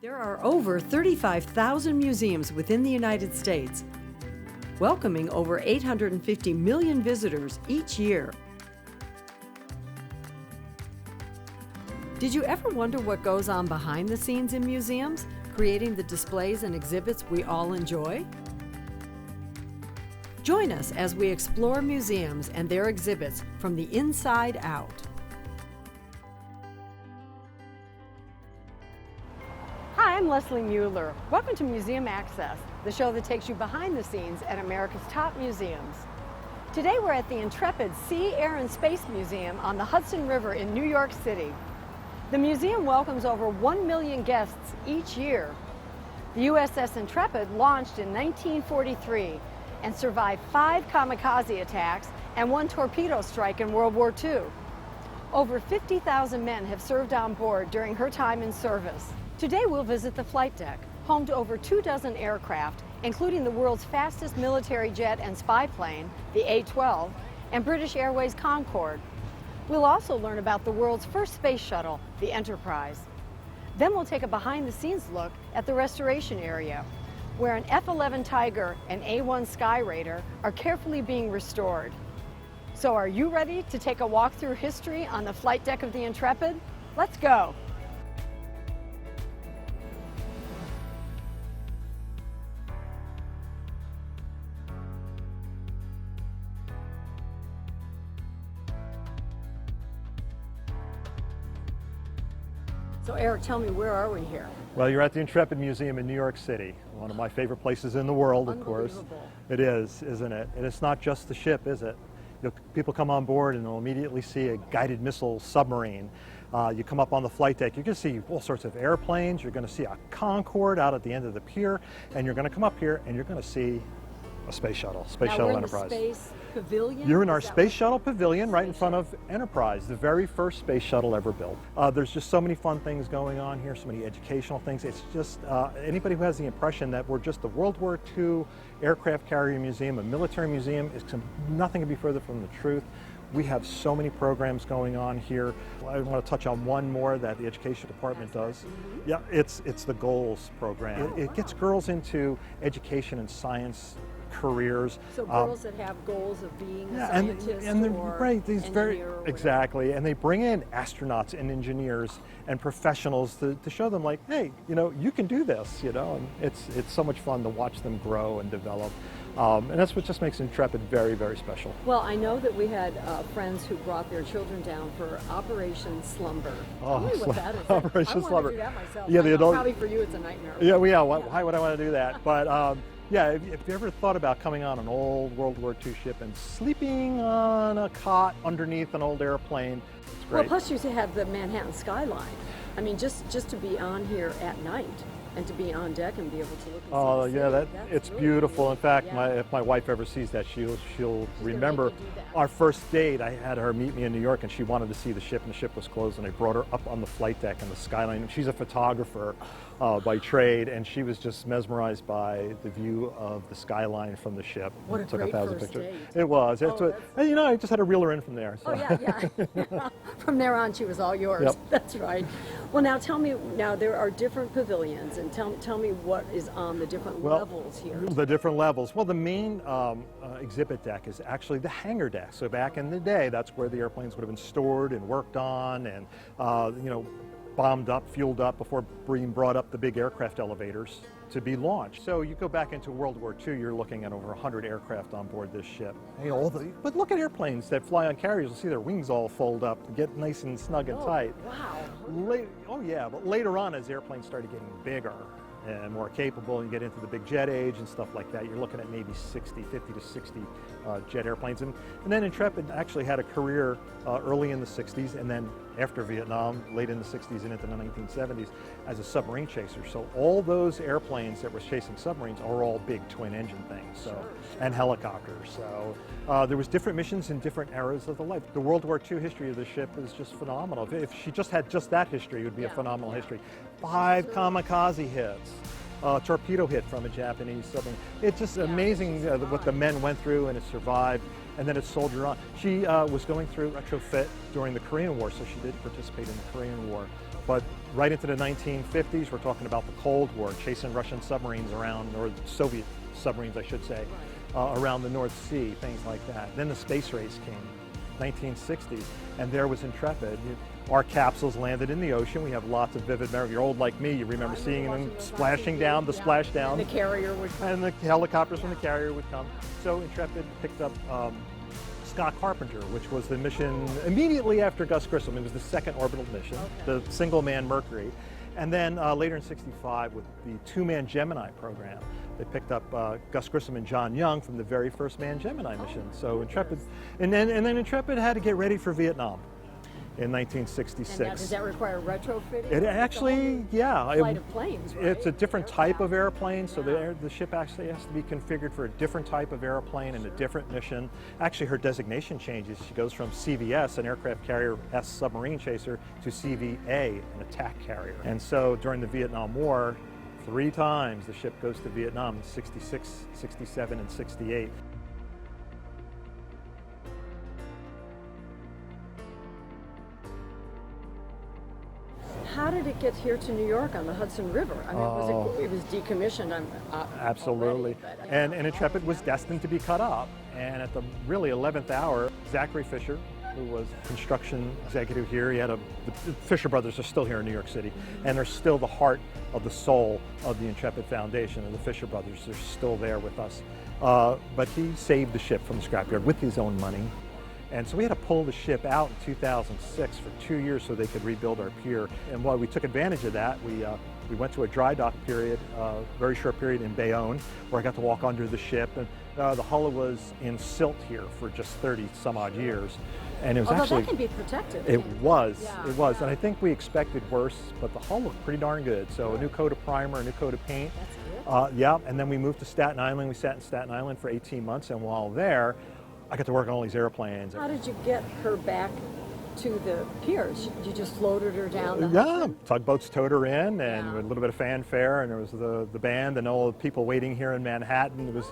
There are over 35,000 museums within the United States, welcoming over 850 million visitors each year. Did you ever wonder what goes on behind the scenes in museums, creating the displays and exhibits we all enjoy? Join us as we explore museums and their exhibits from the inside out. Hi, I'm Leslie Mueller. Welcome to Museum Access, the show that takes you behind the scenes at America's top museums. Today we're at the Intrepid Sea, Air, and Space Museum on the Hudson River in New York City. The museum welcomes over 1 million guests each year. The USS Intrepid launched in 1943 and survived 5 kamikaze attacks and 1 torpedo strike in World War II. Over 50,000 men have served on board during her time in service. Today we'll visit the flight deck, home to over 24 aircraft, including the world's fastest military jet and spy plane, the A-12, and British Airways Concorde. We'll also learn about the world's first space shuttle, the Enterprise. Then we'll take a behind-the-scenes look at the restoration area, where an F-11 Tiger and A-1 Skyraider are carefully being restored. So are you ready to take a walk through history on the flight deck of the Intrepid? Let's go! So Eric, tell me, where are we here? Well, you're at the Intrepid Museum in New York City, one of my favorite places in the world, of course. It is, isn't it? And it's not just the ship, is it? People come on board and they'll immediately see a guided missile submarine. You come up on the flight deck, you're going to see all sorts of airplanes, you're going to see a Concorde out at the end of the pier, and you're going to come up here and you're going to see a space shuttle, Enterprise. The space pavilion? You're in our space shuttle pavilion right in front of Enterprise, the very first space shuttle ever built. There's just so many fun things going on here, so many educational things. It's just, anybody who has the impression that we're just a World War II aircraft carrier museum, a military museum, nothing could be further from the truth. We have so many programs going on here. I want to touch on one more that the education department does. Yeah, it's the GOALS program. It gets girls into education and science careers. So girls that have goals of being a scientist or right, these exactly, whatever. and they bring in astronauts and engineers and professionals to show them, like, hey, you can do this, and it's so much fun to watch them grow and develop. And that's what just makes Intrepid very, very special. Well, I know that we had friends who brought their children down for Operation Slumber. Tell me what that is. Operation Slumber. I want to do that myself. Yeah, the adult. Probably for you it's a nightmare. Yeah, why would I want to do that? But yeah, if you ever thought about coming on an old World War II ship and sleeping on a cot underneath an old airplane, it's great. Well, plus you have the Manhattan skyline. I mean, just to be on here at night and to be on deck and be able to look and see the city, it's really beautiful. cool. In fact, if my wife ever sees that, she'll remember our first date. I had her meet me in New York, and she wanted to see the ship, and the ship was closed, and I brought her up on the flight deck and the skyline. She's a photographer by trade, and she was just mesmerized by the view of the skyline from the ship. What a Took great 1,000 first pictures. date. It was. And, I just had to reel her in from there. So. Oh, yeah. From there on, she was all yours. Yep. That's right. Well, now tell me, there are different pavilions, and tell me what is on the different levels here. The different levels. Well, the main exhibit deck is actually the hangar deck. So back in the day, that's where the airplanes would have been stored and worked on and, bombed up, fueled up before being brought up the big aircraft elevators to be launched. So you go back into World War II, you're looking at over 100 aircraft on board this ship. But look at airplanes that fly on carriers. You'll see their wings all fold up, get nice and snug and tight. Wow. But later on, as airplanes started getting bigger and more capable, and you get into the big jet age and stuff like that, you're looking at maybe 50 to 60 jet airplanes. And then Intrepid actually had a career early in the 60s, and then after Vietnam, late in the 60s and into the 1970s, as a submarine chaser. So all those airplanes that were chasing submarines are all big twin engine things, and helicopters. So there was different missions in different eras of the life. The World War II history of the ship is just phenomenal. If she just had just that history, it would be a phenomenal history. 5 kamikaze hits. Torpedo hit from a Japanese submarine. It's just amazing what the men went through, and it survived. and then it soldiered on. She was going through retrofit during the Korean War, so she did participate in the Korean War. But right into the 1950s, we're talking about the Cold War, chasing Russian submarines around, or Soviet submarines, I should say, around the North Sea, things like that. Then the space race came, 1960s, and there was Intrepid. Our capsules landed in the ocean. We have lots of vivid memories. You're old like me, you remember seeing them splashing down, the splashdown. And the carrier would come. And the helicopters from the carrier would come. So Intrepid picked up Scott Carpenter, which was the mission immediately after Gus Grissom. It was the second orbital mission, the single-man Mercury. And then later in '65 with the two-man Gemini program, they picked up Gus Grissom and John Young from the very first manned Gemini mission. So Intrepid, and then Intrepid had to get ready for Vietnam in 1966. And now, does that require retrofitting? It actually, yeah. Flight of planes, right? It's a different type of airplane, so the ship actually has to be configured for a different type of airplane and a different mission. Actually, her designation changes. She goes from CVS, an aircraft carrier S submarine chaser, to CVA, an attack carrier. And so during the Vietnam War, 3 times the ship goes to Vietnam, 66, 67, and 68. How did it get here to New York on the Hudson River? I mean, it was decommissioned. Absolutely. Already, and Intrepid was destined to be cut up. And at the really 11th hour, Zachary Fisher, who was construction executive here, the Fisher brothers are still here in New York City, and they're still the heart of the soul of the Intrepid Foundation, and the Fisher brothers are still there with us. But he saved the ship from the scrapyard with his own money. And so we had to pull the ship out in 2006 for 2 years so they could rebuild our pier. And while we took advantage of that, we went to a dry dock period, very short period in Bayonne, where I got to walk under the ship. And the hull was in silt here for just 30 some odd years. And it was Although actually, that can be protective. it was. Yeah. And I think we expected worse, but the hull looked pretty darn good. So a new coat of primer, a new coat of paint. That's good. Yeah, and then we moved to Staten Island. We sat in Staten Island for 18 months, and while there, I got to work on all these airplanes. How did you get her back to the piers? You just floated her down the Yeah, Hudson? tugboats towed her in, and a little bit of fanfare, and there was the band and all the people waiting here in Manhattan.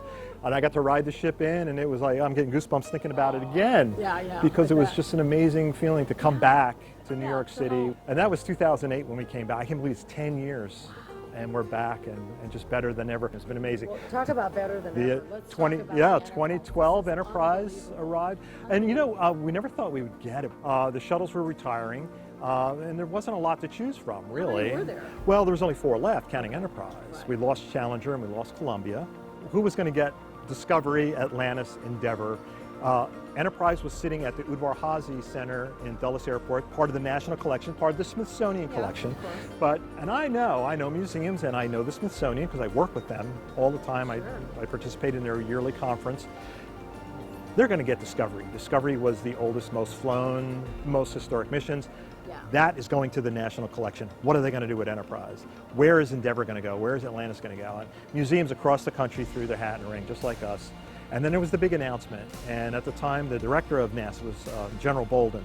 And I got to ride the ship in, and it was like, I'm getting goosebumps thinking about it again. Because it was just an amazing feeling to come back to New York City. And that was 2008 when we came back. I can't believe it's 10 years. And we're back, and just better than ever. It's been amazing. Well, talk about better than ever. Let's 2012 Enterprise arrived, and we never thought we would get it. The shuttles were retiring, and there wasn't a lot to choose from, really. How many were there? Well, there was only 4 left, counting Enterprise. Right. We lost Challenger and we lost Columbia. Who was going to get Discovery, Atlantis, Endeavour? Enterprise was sitting at the Udvar-Hazy Center in Dulles Airport, part of the National Collection, part of the Smithsonian Collection. And I know museums, and I know the Smithsonian because I work with them all the time. I participate in their yearly conference. They're going to get Discovery. Discovery was the oldest, most flown, most historic missions. That is going to the National Collection. What are they going to do with Enterprise? Where is Endeavour going to go? Where is Atlantis going to go? And museums across the country threw their hat in the ring, just like us. And then there was the big announcement, and at the time the director of NASA was General Bolden.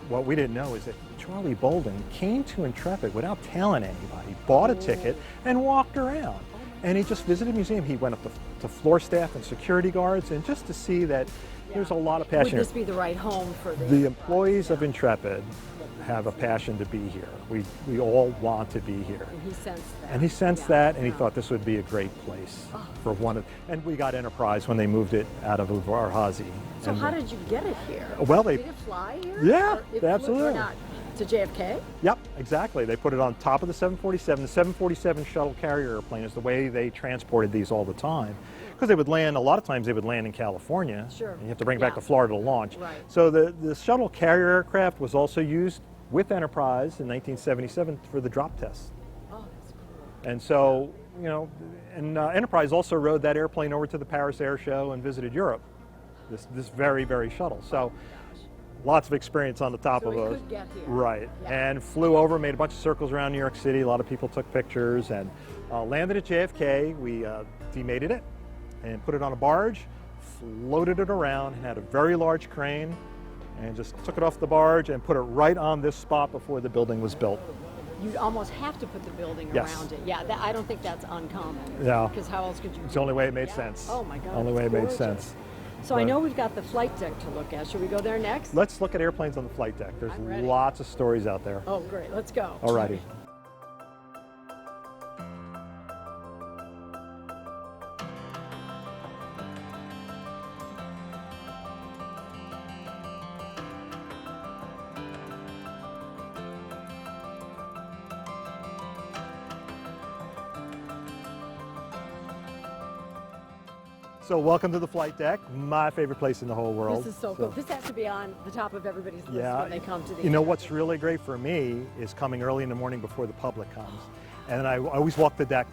What we didn't know is that Charlie Bolden came to Intrepid without telling anybody, bought a ticket, and walked around. And he just visited the museum. He went up to floor staff and security guards, and just to see that there's a lot of passion. Would this be the right home for the employees of Intrepid? Have a passion to be here. We all want to be here. And he sensed that. And he sensed that, and he thought this would be a great place for one of. And we got Enterprise when they moved it out of Udvar-Hazy. So how did you get it here? Well, did it fly here? Yeah, it absolutely. Flew or not? To JFK? Yep, exactly. They put it on top of the 747. The 747 shuttle carrier airplane is the way they transported these all the time. Because they would land, a lot of times they would land in California. Sure. And you have to bring it back to Florida to launch. Right. So the shuttle carrier aircraft was also used with Enterprise in 1977 for the drop test. Oh, that's cool. And so, Enterprise also rode that airplane over to the Paris Air Show and visited Europe, this very, very shuttle. So lots of experience on the top of those. Could get here. Right. Yeah. And flew over, made a bunch of circles around New York City. A lot of people took pictures, and landed at JFK. We demated it and put it on a barge, floated it around, and had a very large crane, and just took it off the barge and put it right on this spot before the building was built. You'd almost have to put the building around it. Yeah, I don't think that's uncommon. Yeah. Because how else could you? It's the only way it made sense. Oh my God. Only way it made sense. So I know we've got the flight deck to look at. Should we go there next? Let's look at airplanes on the flight deck. There's I'm ready. lots of stories out there. Oh, great. Let's go. Alrighty. So welcome to the flight deck, my favorite place in the whole world. This is so cool. This has to be on the top of everybody's list Yeah, when they come to the you know what's really great for me is coming early in the morning before the public comes. And I always walk the deck.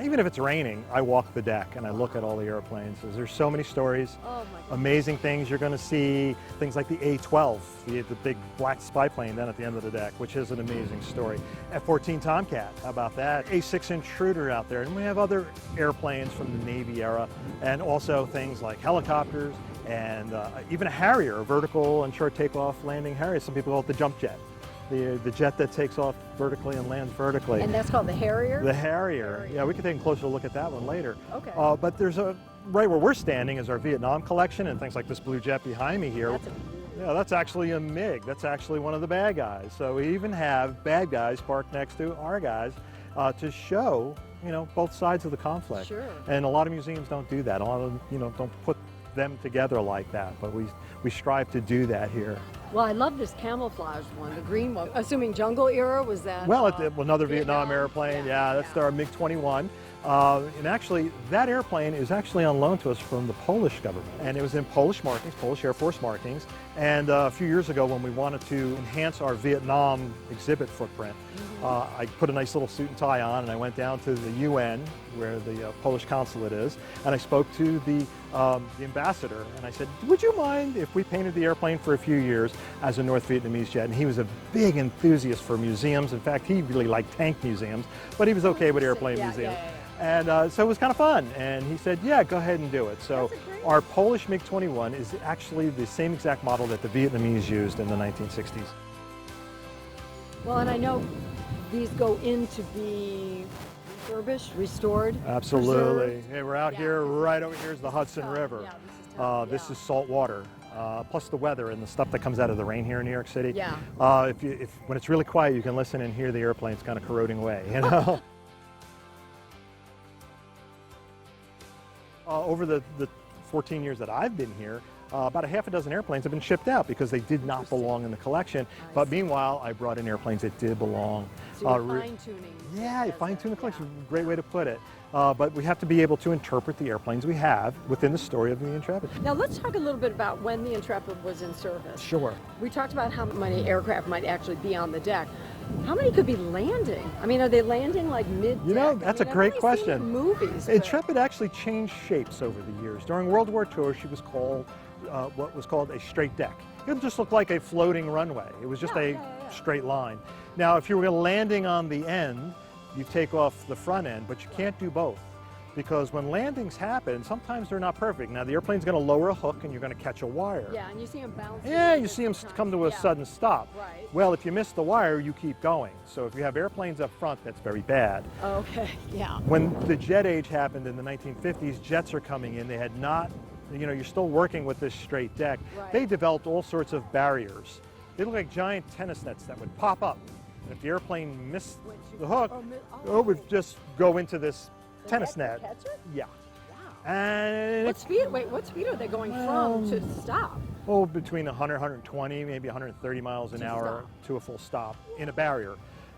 Even if it's raining, I walk the deck and I look at all the airplanes. There's so many stories, Oh my goodness. amazing things you're going to see. Things like the A-12, the big black spy plane down at the end of the deck, which is an amazing story. F-14 Tomcat, how about that? A-6 Intruder out there. And we have other airplanes from the Navy era, and also things like helicopters and even a Harrier, a vertical and short takeoff landing Harrier. Some people call it the jump jet. The jet that takes off vertically and lands vertically. And that's called the Harrier? The Harrier. Yeah, we can take a closer look at that one later. Okay. But there's right where we're standing is our Vietnam collection, and things like this blue jet behind me here. Yeah, that's actually a MiG. That's actually one of the bad guys. So we even have bad guys parked next to our guys to show, both sides of the conflict. Sure. And a lot of museums don't do that. A lot of them, don't put them together like that. But we strive to do that here. Well, I love this camouflage one, the green one. Assuming jungle era, was that? Well, another Vietnam airplane. Yeah, that's our MiG-21. And actually, that airplane is actually on loan to us from the Polish government. And it was in Polish markings, Polish Air Force markings. And a few years ago, when we wanted to enhance our Vietnam exhibit footprint, I put a nice little suit and tie on, and I went down to the UN, where the Polish consulate is, and I spoke to the ambassador, and I said, would you mind if we painted the airplane for a few years as a North Vietnamese jet? And he was a big enthusiast for museums. In fact, he really liked tank museums, but he was okay with airplane museums. And so it was kind of fun. And he said, yeah, go ahead and do it. So our Polish MiG-21 is actually the same exact model that the Vietnamese used in the 1960s. Well, and I know these go in to be refurbished, restored. Absolutely. preserved. Hey, we're out here, right over here is the Hudson River. Yeah, this is tough. This is salt water. Plus the weather and the stuff that comes out of the rain here in New York City. Yeah. When it's really quiet, you can listen and hear the airplanes kind of corroding away, Over the 14 years that I've been here, about a half a dozen airplanes have been shipped out because they did not belong in the collection. But meanwhile, I brought in airplanes that did belong. So you're fine-tuning. Yeah, fine-tune the collection. Great way to put it. But we have to be able to interpret the airplanes we have within the story of the Intrepid. Now let's talk a little bit about when the Intrepid was in service. Sure. We talked about how many aircraft might actually be on the deck. How many could be landing? I mean, are they landing like mid-deck? That's a great question. I've only seen it in movies. Intrepid actually changed shapes over the years. During World War II, she was called what was called a straight deck. It just looked like a floating runway. It was just a straight line. Now, if you were landing on the end, you take off the front end, but you can't do both. Because when landings happen, sometimes they're not perfect. Now, the airplane's going to lower a hook and you're going to catch a wire. Yeah, and you see them bounce. Yeah, you see them come to a sudden stop. Right. Well, if you miss the wire, you keep going. So if you have airplanes up front, that's very bad. Okay, yeah. When the jet age happened in the 1950s, jets are coming in. They had not, you're still working with this straight deck. Right. They developed all sorts of barriers. They look like giant tennis nets that would pop up. And if the airplane missed the hook, it would just go into this tennis net. Catch it? Yeah. Wow. And What speed are they going from to stop? Oh, between 100, 120, maybe 130 miles an hour to a full stop in a barrier.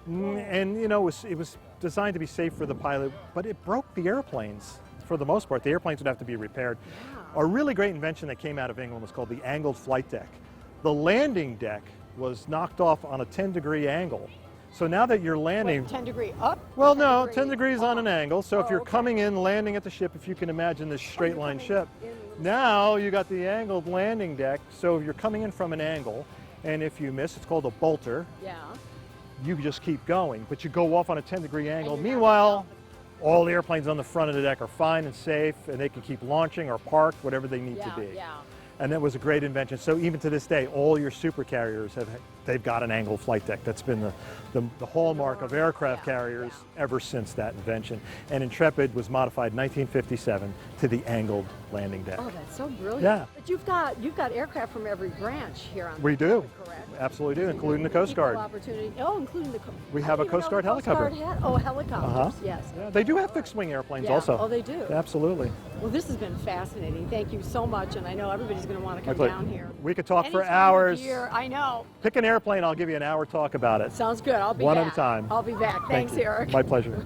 And it was designed to be safe for the pilot, but it broke the airplanes for the most part. The airplanes would have to be repaired. Wow. A really great invention that came out of England was called the angled flight deck. The landing deck was knocked off on a 10-degree angle. So now that you're landing... 10-degree up? Well, no, 10 degrees on an angle. So if you're coming in, landing at the ship, if you can imagine this straight line ship, now you got the angled landing deck. So you're coming in from an angle, and if you miss, it's called a bolter. Yeah. You just keep going, but you go off on a 10-degree angle. Meanwhile, all the airplanes on the front of the deck are fine and safe, and they can keep launching or parked, whatever they need to be. Yeah. And that was a great invention. So even to this day, all your supercarriers they've got an angled flight deck. That's been the hallmark of aircraft carriers ever since that invention. And Intrepid was modified in 1957 to the angled landing deck. Oh, that's so brilliant. Yeah. But you've got aircraft from every branch here on the We do. correct? Absolutely do, including the Coast Guard. Including the We have a Coast Guard helicopter. Helicopters, yes. Yeah, they do have fixed-wing airplanes Yeah. also. Oh, they do? Absolutely. Well, this has been fascinating. Thank you so much, and I know everybody's going to want to come down here. We could talk Any for time of hours. year, I know. Pick an airplane, I'll give you an hour talk about it. Sounds good. I'll be One back. at a time. I'll be back. Thank Thanks, you. Eric. My pleasure.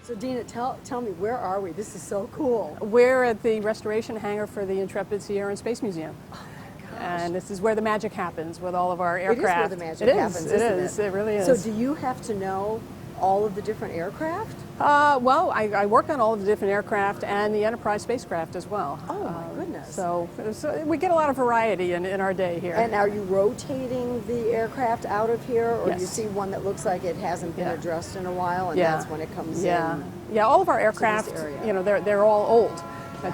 So Dina, tell me, where are we? This is so cool. We're at the restoration hangar for the Intrepid Sea Air and Space Museum. Oh my gosh. And this is where the magic happens with all of our aircraft. It is where the magic happens, isn't it? It really is. So do you have to know all of the different aircraft? Well, I work on all of the different aircraft and the Enterprise spacecraft as well. Oh my goodness. So we get a lot of variety in our day here. And are you rotating the aircraft out of here, or Yes. do you see one that looks like it hasn't been Yeah. addressed in a while, and Yeah. that's when it comes Yeah. in? Yeah, all of our aircraft, area. you know, they're all old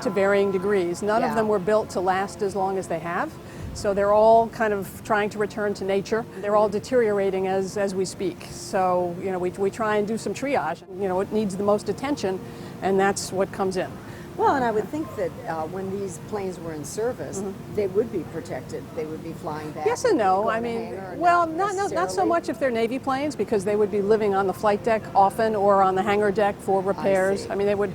to varying degrees. None Yeah. of them were built to last as long as they have. So they're all kind of trying to return to nature. They're all deteriorating as we speak. So, you know, we try and do some triage. You know, it needs the most attention, and that's what comes in. Well, and I would think that when these planes were in service, they would be protected. They would be flying back. Yes and no. go I in the mean, hangar and well, not so necessarily- much if they're Navy planes, because they would be living on the flight deck often or on the hangar deck for repairs. see. I mean, they would,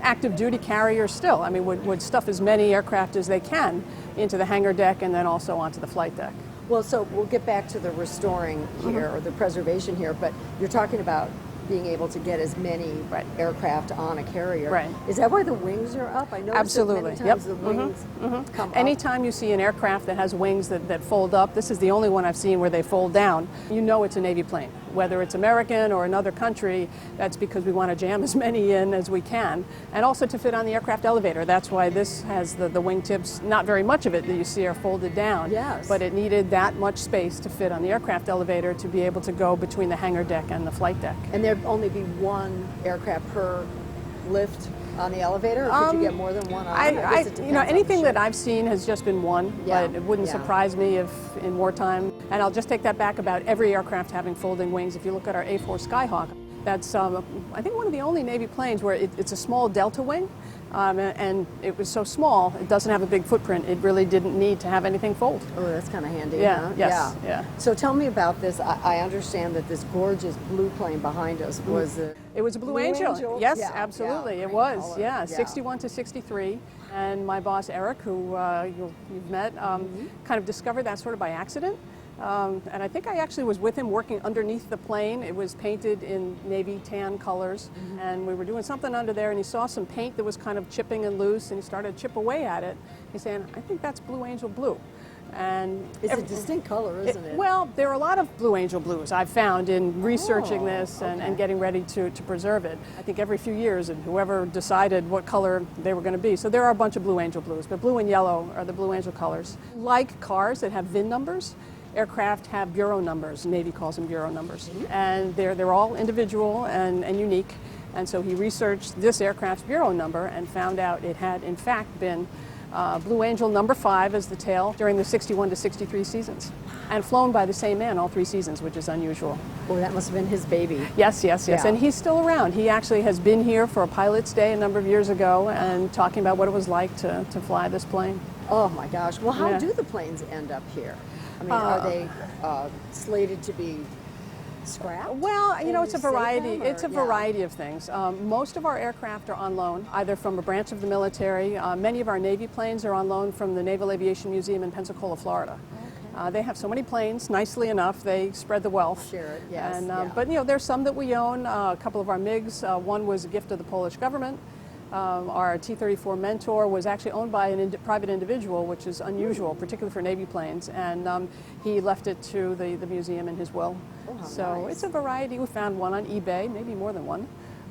active duty carriers still, I mean, would stuff as many aircraft as they can into the hangar deck and then also onto the flight deck. Well, so we'll get back to the restoring here, or the preservation here, but you're talking about being able to get as many Right. aircraft on a carrier. Right. Is that why the wings are up? I noticed Absolutely. that many times Yep. the wings come up. Anytime you see an aircraft that has wings that fold up, this is the only one I've seen where they fold down, you know it's a Navy plane. Whether it's American or another country, that's because we want to jam as many in as we can, and also to fit on the aircraft elevator. That's why this has the wingtips, not very much of it that you see are folded down, Yes. but it needed that much space to fit on the aircraft elevator to be able to go between the hangar deck and the flight deck. And there'd only be one aircraft per lift on the elevator, or could you get more than one on? guess it You know, depends on the anything that ship. I've seen has just been one, Yeah, but it wouldn't yeah. surprise me if in wartime. And I'll just take that back about every aircraft having folding wings. If you look at our A4 Skyhawk, that's I think one of the only Navy planes where it's a small delta wing, and it was so small, it doesn't have a big footprint. It really didn't need to have anything fold. Oh, that's kind of handy. Yeah, Huh? yes, yeah. So tell me about this. I understand that this gorgeous blue plane behind us was a It was a Blue Blue Angel. Angel? Yes, Yeah, absolutely. yeah, It great was. color. Yeah, Yeah. 61 to 63. And my boss, Eric, who you've met, kind of discovered that sort of by accident. And I think I actually was with him working underneath the plane. It was painted in navy tan colors. And we were doing something under there, and he saw some paint that was kind of chipping and loose, and he started to chip away at it. He's saying, I think that's Blue Angel blue. And it's a distinct color, isn't it? well, there are a lot of Blue Angel blues I've found in researching Oh, this and okay. getting ready to preserve it. I think every few years, and whoever decided what color they were going to be. So there are a bunch of Blue Angel blues, but blue and yellow are the Blue Angel colors. Like cars that have VIN numbers, aircraft have bureau numbers. Navy calls them bureau numbers. And they're all individual and unique. And so he researched this aircraft's bureau number and found out it had, in fact, been Blue Angel number 5 as the tail during the 61 to 63 seasons, and flown by the same man all 3 seasons, which is unusual. Well, that must have been his baby. Yes, Yeah. and he's still around. He actually has been here for a pilot's day a number of years ago and talking about what it was like to fly this plane. Oh my gosh. Well, how Yeah. do the planes end up here? I mean, are they slated to be scrapped? Well, you know, And it's a you save variety. them, It's a or- variety of things. Most of our aircraft are on loan, either from a branch of the military. Many of our Navy planes are on loan from the Naval Aviation Museum in Pensacola, Florida. They have so many planes, nicely enough, they spread the wealth. Share it, yes, And, yeah. But, you know, there's some that we own. A couple of our MiGs, one was a gift of the Polish government. Our T-34 Mentor was actually owned by a private individual, which is unusual, particularly for Navy planes, and he left it to the museum in his will. Oh, how So nice. it's a variety. We found one on eBay, maybe more than one.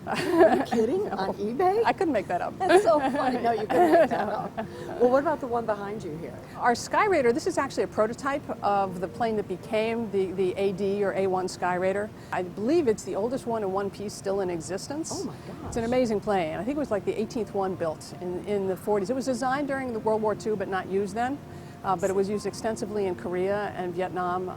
Are you kidding? On eBay? I couldn't make that up. That's so funny. No, you couldn't make that up. Well, what about the one behind you here? Our Skyraider, this is actually a prototype of the plane that became the AD or A1 Skyraider. I believe it's the oldest one in one piece still in existence. Oh my gosh. It's an amazing plane. I think it was like the 18th one built in the 40s. It was designed during the World War II but not used then. But it was used extensively in Korea and Vietnam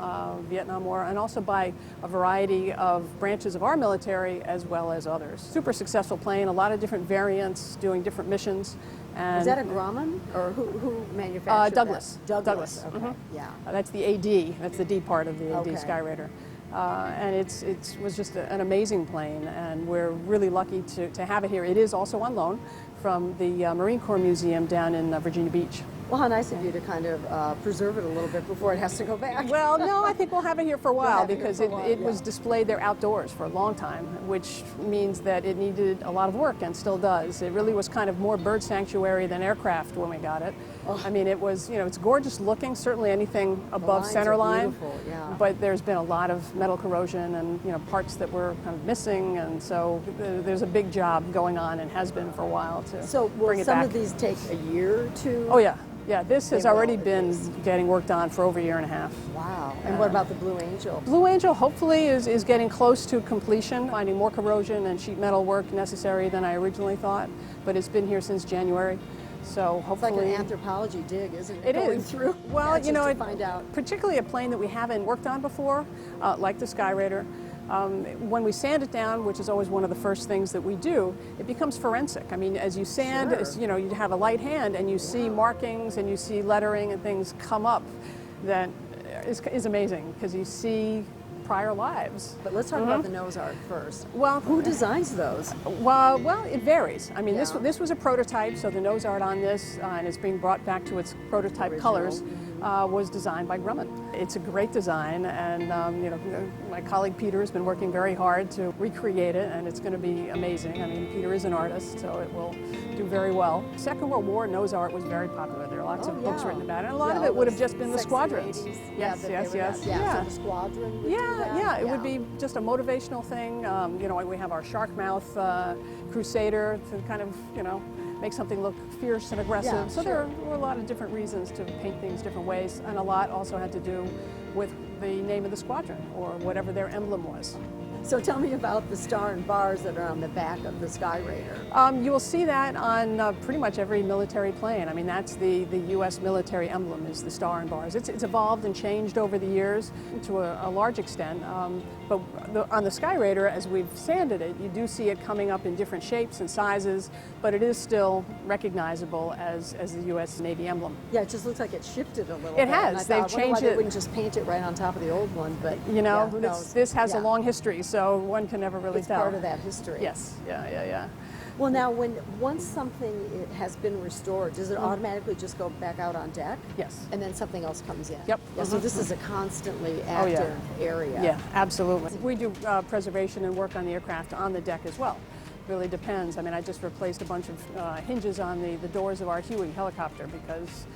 War, and also by a variety of branches of our military as well as others. Super successful plane, a lot of different variants doing different missions. And is that a Grumman, or who manufactured Douglas. that? Douglas. Okay. Mm-hmm. Yeah. That's the AD. That's the D part of the AD Skyraider. And it was just an amazing plane, and we're really lucky to have it here. It is also on loan from the Marine Corps Museum down in Virginia Beach. Well, how nice of you to kind of preserve it a little bit before it has to go back. Well, no, I think we'll have it here for a while because it was yeah. displayed there outdoors for a long time, which means that it needed a lot of work and still does. It really was kind of more bird sanctuary than aircraft when we got it. Oh. I mean, it was, it's gorgeous looking, certainly anything above center line. Yeah. But there's been a lot of metal corrosion and parts that were kind of missing, and so there's a big job going on and has been for a while to bring it some back. of these take a year to? Oh yeah. Yeah, this has already at been least. getting worked on for over a year and a half. Wow. And what about the Blue Angel? Blue Angel hopefully is getting close to completion, finding more corrosion and sheet metal work necessary than I originally thought, but it's been here since January. So hopefully... It's like an anthropology dig, isn't it? It Going is. Through. Well, to find out. Particularly a plane that we haven't worked on before, like the Skyraider. When we sand it down, which is always one of the first things that we do, it becomes forensic. I mean, as you sand, Sure. You have a light hand and you see markings and you see lettering and things come up that is amazing because you see prior lives. But let's talk about the nose art first. Well, who designs those? Well, it varies. I mean, Yeah. this was a prototype, so the nose art on this, and it's being brought back to its prototype Original. colors, was designed by Grumman. It's a great design, and my colleague Peter has been working very hard to recreate it, and it's going to be amazing. I mean, Peter is an artist, so it will do very well. Second World War nose art was very popular. There are lots of books written about it, and a lot of it would have just been the squadrons. Yes. So the squadron would do that? Yeah, it would be just a motivational thing. We have our shark mouth crusader to kind of, make something look fierce and aggressive. Yeah, so there were a lot of different reasons to paint things different ways, and a lot also had to do with the name of the squadron or whatever their emblem was. So tell me about the star and bars that are on the back of the Skyraider. You will see that on pretty much every military plane. I mean, that's the US military emblem is the star and bars. It's evolved and changed over the years to a large extent. But on the Skyraider, as we've sanded it, you do see it coming up in different shapes and sizes, but it is still recognizable as the US Navy emblem. Yeah, it just looks like it shifted a little It bit. has. They've changed They it. wouldn't just paint it right on top of the old one, but who knows? This has a Yeah. long history, so one can never really It's tell. part of that history. Yes, yeah. Well, now, once something has been restored, does it automatically just go back out on deck? Yes. And then something else comes in? Yep. Yeah, so this is a constantly active area. Yeah, absolutely. We do preservation and work on the aircraft on the deck as well. Really depends. I mean, I just replaced a bunch of hinges on the doors of our Huey helicopter because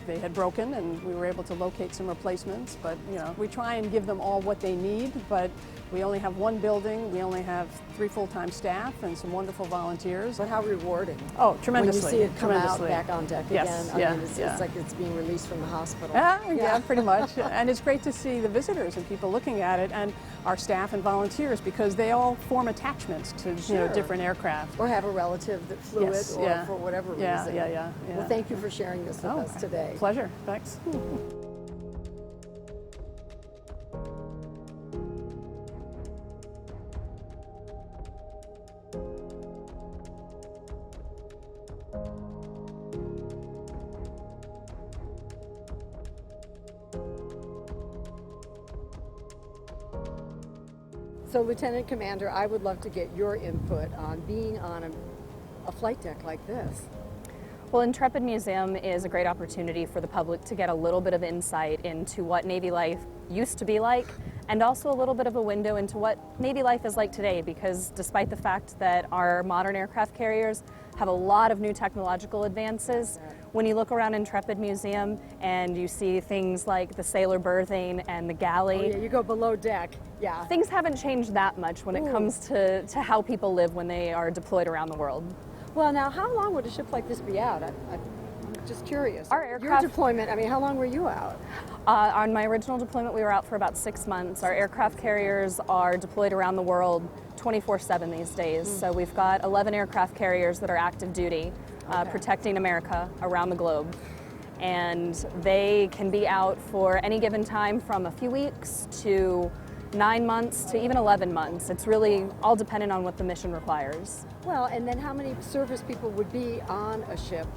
they had broken, and we were able to locate some replacements. But we try and give them all what they need, but we only have one building, we only have 3 full-time staff and some wonderful volunteers. But how rewarding. Oh, tremendously. When you see it come out tremendously. back on deck Yes, again. I mean, yeah. it's like it's being released from the hospital. Yeah, pretty much. And it's great to see the visitors and people looking at it, and our staff and volunteers, because they all form attachments to different aircraft. Or have a relative that flew Yes, it, or for whatever reason. Yeah. Well, thank you for sharing this with us today. Pleasure. Thanks. So, Lieutenant Commander, I would love to get your input on being on a flight deck like this. Well, Intrepid Museum is a great opportunity for the public to get a little bit of insight into what Navy life used to be like and also a little bit of a window into what Navy life is like today, because despite the fact that our modern aircraft carriers have a lot of new technological advances, when you look around Intrepid Museum and you see things like the sailor berthing and the galley, Oh, yeah, you go below deck, yeah. things haven't changed that much when it comes to how people live when they are deployed around the world. Well, now, how long would a ship like this be out? I'm just curious. Our aircraft- Your deployment, I mean, how long were you out? On my original deployment, we were out for about 6 months. Our aircraft carriers are deployed around the world 24/7 these days. So we've got 11 aircraft carriers that are active duty, protecting America around the globe. And they can be out for any given time from a few weeks to 9 months to even 11 months. It's really all dependent on what the mission requires. Well, and then how many service people would be on a ship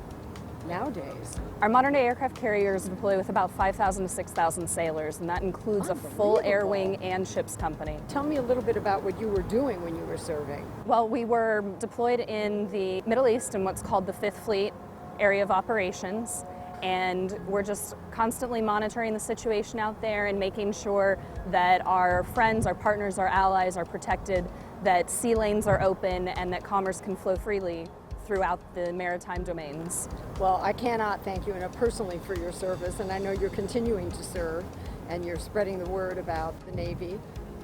nowadays? Our modern day aircraft carriers deploy with about 5,000 to 6,000 sailors, and that includes a full air wing and ship's company. Tell me a little bit about what you were doing when you were serving. Well, we were deployed in the Middle East in what's called the Fifth Fleet area of operations, and we're just constantly monitoring the situation out there and making sure that our friends, our partners, our allies are protected, that sea lanes are open, and that commerce can flow freely throughout the maritime domains. Well, I cannot thank you enough personally for your service, and I know you're continuing to serve, and you're spreading the word about the Navy,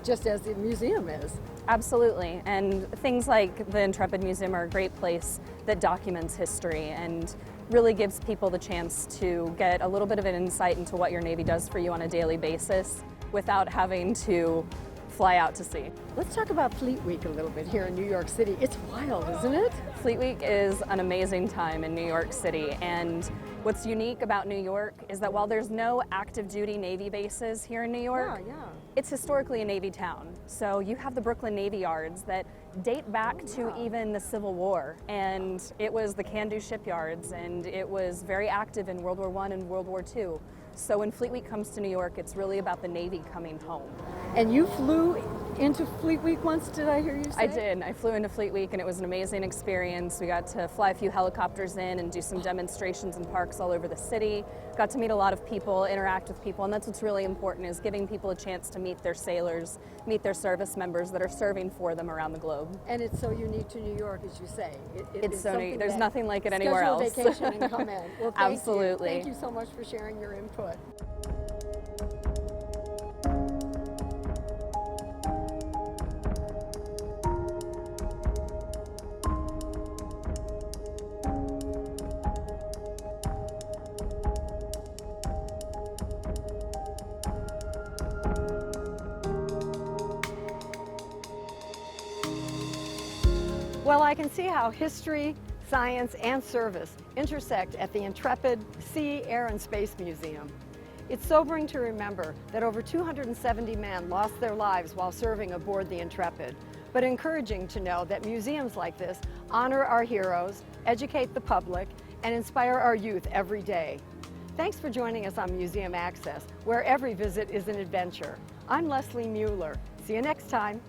just as the museum is. Absolutely, and things like the Intrepid Museum are a great place that documents history and really gives people the chance to get a little bit of an insight into what your Navy does for you on a daily basis without having to fly out to sea. Let's talk about Fleet Week a little bit here in New York City. It's wild, isn't it? Fleet Week is an amazing time in New York City, and what's unique about New York is that while there's no active duty Navy bases here in New York, it's historically a Navy town. So you have the Brooklyn Navy Yards that date back to even the Civil War, and it was the can-do shipyards, and it was very active in World War I and World War II. So when Fleet Week comes to New York, it's really about the Navy coming home. And you flew into Fleet Week once, did I hear you say? I did. I flew into Fleet Week, and it was an amazing experience. We got to fly a few helicopters in and do some demonstrations in parks all over the city. Got to meet a lot of people, interact with people, and that's what's really important, is giving people a chance to meet their sailors, meet their service members that are serving for them around the globe. And it's so unique to New York, as you say. It's so neat. There's nothing like it anywhere else. Schedule a vacation and come in. Well, thank Absolutely. you. Thank you so much for sharing your input. Well, I can see how history, science, and service intersect at the Intrepid Sea, Air, and Space Museum. It's sobering to remember that over 270 men lost their lives while serving aboard the Intrepid, but encouraging to know that museums like this honor our heroes, educate the public, and inspire our youth every day. Thanks for joining us on Museum Access, where every visit is an adventure. I'm Leslie Mueller. See you next time.